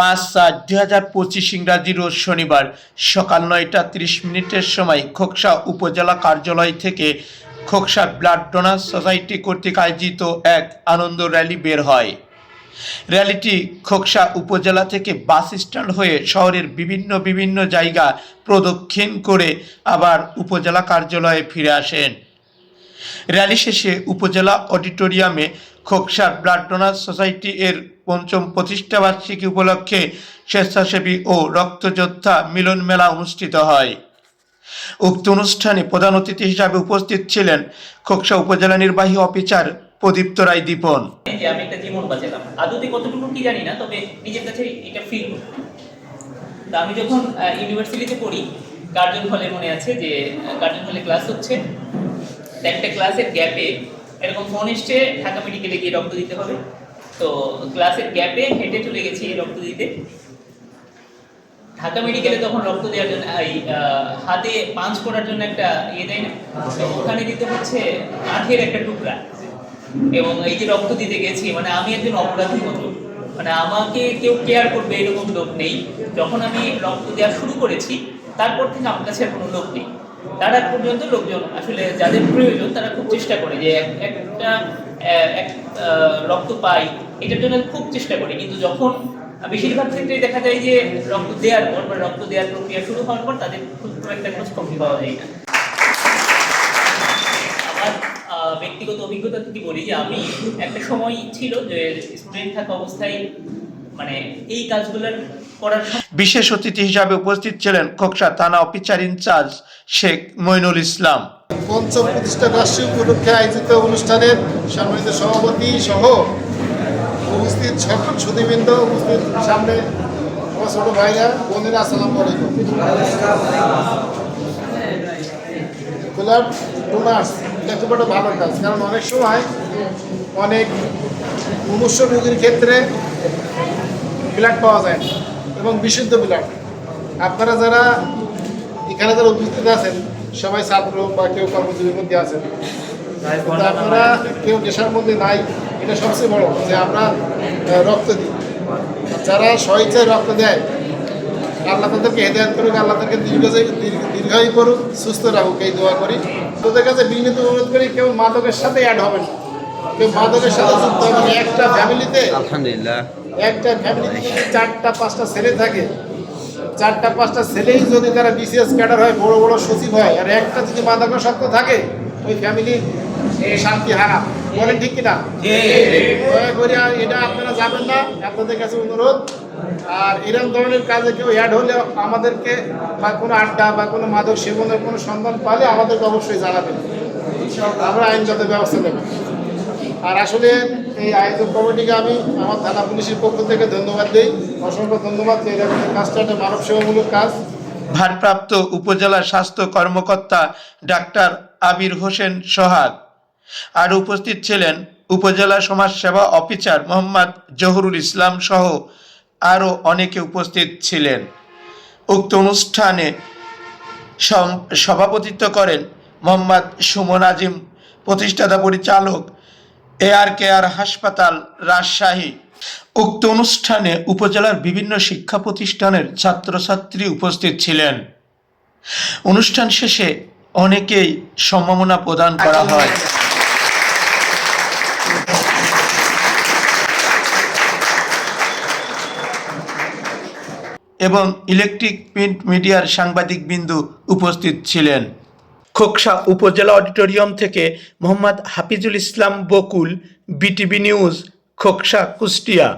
5/7/2025 ইংরাজি রোজ শনিবার সকাল 9টা 30 মিনিটের সময় খোকসা উপজেলা কার্যালয় থেকে খোকসা ব্লাড ডোনার সোসাইটি কর্তৃক আয়োজিত এক আনন্দ র্যালি বের হয়। র্যালিটি খোকসা উপজেলা থেকে বাস স্ট্যান্ড হয়ে শহরের বিভিন্ন জায়গা প্রদক্ষিণ করে আবার উপজেলা কার্যালয়ে ফিরে আসেন। র্যালি শেষে উপজেলা অডিটোরিয়ামে খোকসা ব্লাড ডোনার সোসাইটি এর ৫ম প্রতিষ্ঠাবার্ষিকী উপলক্ষে স্বেচ্ছাসেবী ও রক্তযোদ্ধা মিলন মেলা অনুষ্ঠিত হয়। উক্ত অনুষ্ঠানে প্রধান অতিথি হিসাবে উপস্থিত ছিলেন খোকসা উপজেলা নির্বাহী অফিসার প্রদীপ্ত রায় দীপন। আমি একটা জীবন বাঁচালাম, আদতে কতটুকু কি জানি না, তবে নিজের কাছে এটা ফিল করি। তো আমি যখন ইউনিভার্সিটিতে পড়ি, গার্জন হলে মনে আছে যে গার্জন হলে ক্লাস হচ্ছে, একটা ক্লাসের গ্যাপে এরকম ফোন এসছে ঢাকা মেডিকেলে গিয়ে রক্ত দিতে হবে। তো ক্লাসের গ্যাপে হেঁটে চলে গেছি রক্ত দিতে। ঢাকা মেডিকেলে তখন রক্ত দেওয়ার জন্য হাতে পাঞ্চ করার জন্য একটা দেয় না, তো ওখানে দিতে হচ্ছে কাঠের একটা টুকরা। এবং এই যে রক্ত দিতে গেছি, মানে আমি একজন অপরাধীর মতো, মানে আমাকে কেউ কেয়ার করবে এরকম লোক নেই। যখন আমি রক্ত দেওয়া শুরু করেছি তারপর থেকে আমার কাছে আর কোনো লোক নেই। তার আগ পর্যন্ত লোকজন আসলে যাদের প্রয়োজন তারা খুব চেষ্টা করে যে একটা রক্ত পাই, এটার জন্য খুব চেষ্টা করে। কিন্তু যখন বেশিরভাগ ক্ষেত্রে দেখা যায় যে রক্ত দেওয়ার পর বা রক্ত দেওয়ার প্রক্রিয়া শুরু হওয়ার পর তাদের খুব একটা খোঁজ খবর পাওয়া যায় না। আমার ব্যক্তিগত অভিজ্ঞতা থেকে বলি যে আমি একটা সময় ছিল যে স্টুডেন্ট থাকা অবস্থায় মানে এই কাজগুলোর করার। বিশেষ অতিথি হিসাবে উপস্থিত ছিলেন খোকসা থানা অফিসার ইনচার্জ শেখ মইনুল ইসলাম। ৫ম প্রতিষ্ঠা বার্ষিকী উপলক্ষে আয়োজিত অনুষ্ঠানের সম্মানিত সভাপতি সহ উপস্থিত সকল সুধীবৃন্দ, উপস্থিত সামনে আমার ছোট ভাইরা বোনেরা, আসসালামু আলাইকুম। ব্লাড ডোনার্স এটা খুব একটা ভালো কাজ, কারণ অনেক সময় অনেক মুমূর্ষ রোগীর ক্ষেত্রে ব্লাড পাওয়া যায় না, এবং বিশুদ্ধ ব্লাড। আপনারা যারা এখানে যারা উপস্থিত আছেন সবাই ছাত্র বা কেউ কর্মজীবীর মধ্যে আছেন, কিন্তু আপনারা কেউ নেশার মধ্যে নাই, এটা সবচেয়ে বড় যে আমরা রক্ত দিই। যারা স্বেচ্ছায় রক্ত দেয় আল্লাহ তাদেরকে হেদায়েত করুক, আল্লাহ তাদেরকে দীর্ঘায়ু করুক, সুস্থ রাখুক, এই দোয়া করি। তোদের কাছে বিনীত অনুরোধ করি, কেউ মাদকের সাথে অ্যাড হবেন, কেউ মাদকের সাথে যুক্ত হবেন। একটা ফ্যামিলিতে একটা ফ্যামিলিতে যদি 4টা-5টা ছেলে থাকে, 4টা-5টা ছেলেই যদি তারা বিসিএস ক্যাডার হয়, বড় বড় সচিব হয়, আর একটা যদি মাদকাসক্ত থাকে, ওই ফ্যামিলি শান্তি হারাম। বলেন ঠিক কিনা? দয়া করে এটা আপনারা যাবেন না, আপনাদের কাছে অনুরোধ। আর এরকম ধরনের কাজে কেউ অ্যাড হলে আমাদেরকে বা কোনো আড্ডা বা কোনো মাদক সেবনের কোনো সন্ধান পালে আমাদেরকে অবশ্যই জানাবেন, আমরা আইনগত ব্যবস্থা নেব। আর আসলে এই আয়োজক কমিটিকে আমি আমার থানা পুলিশের পক্ষ থেকে ধন্যবাদ দিই, অসংখ্য ধন্যবাদ। এরকম কাজটা একটা মানব সেবামূলক কাজ। ভারপ্রাপ্ত উপজেলা স্বাস্থ্য কর্মকর্তা ডাক্তার আবির হোসেন সোহাগ আর উপস্থিত ছিলেন উপজেলা সমাজসেবা অফিসার মোহাম্মদ জহুরুল ইসলাম সহ আরও অনেকে উপস্থিত ছিলেন। উক্ত অনুষ্ঠানে সভাপতিত্ব করেন মোহাম্মদ সুমন আজিম, প্রতিষ্ঠাতা পরিচালক AR হাসপাতাল, রাজশাহী। উক্ত অনুষ্ঠানে উপজেলার বিভিন্ন শিক্ষা প্রতিষ্ঠানের ছাত্রছাত্রী উপস্থিত ছিলেন। অনুষ্ঠান শেষে অনেকেই সম্মাননা প্রদান করা হয় এবং ইলেকট্রিক প্রিন্ট মিডিয়ার সাংবাদিকবৃন্দ উপস্থিত ছিলেন। খোকসা উপজেলা অডিটোরিয়াম থেকে মোহাম্মদ হাফিজুল ইসলাম বকুল, BTV নিউজ, খোকসা, কুষ্টিয়া।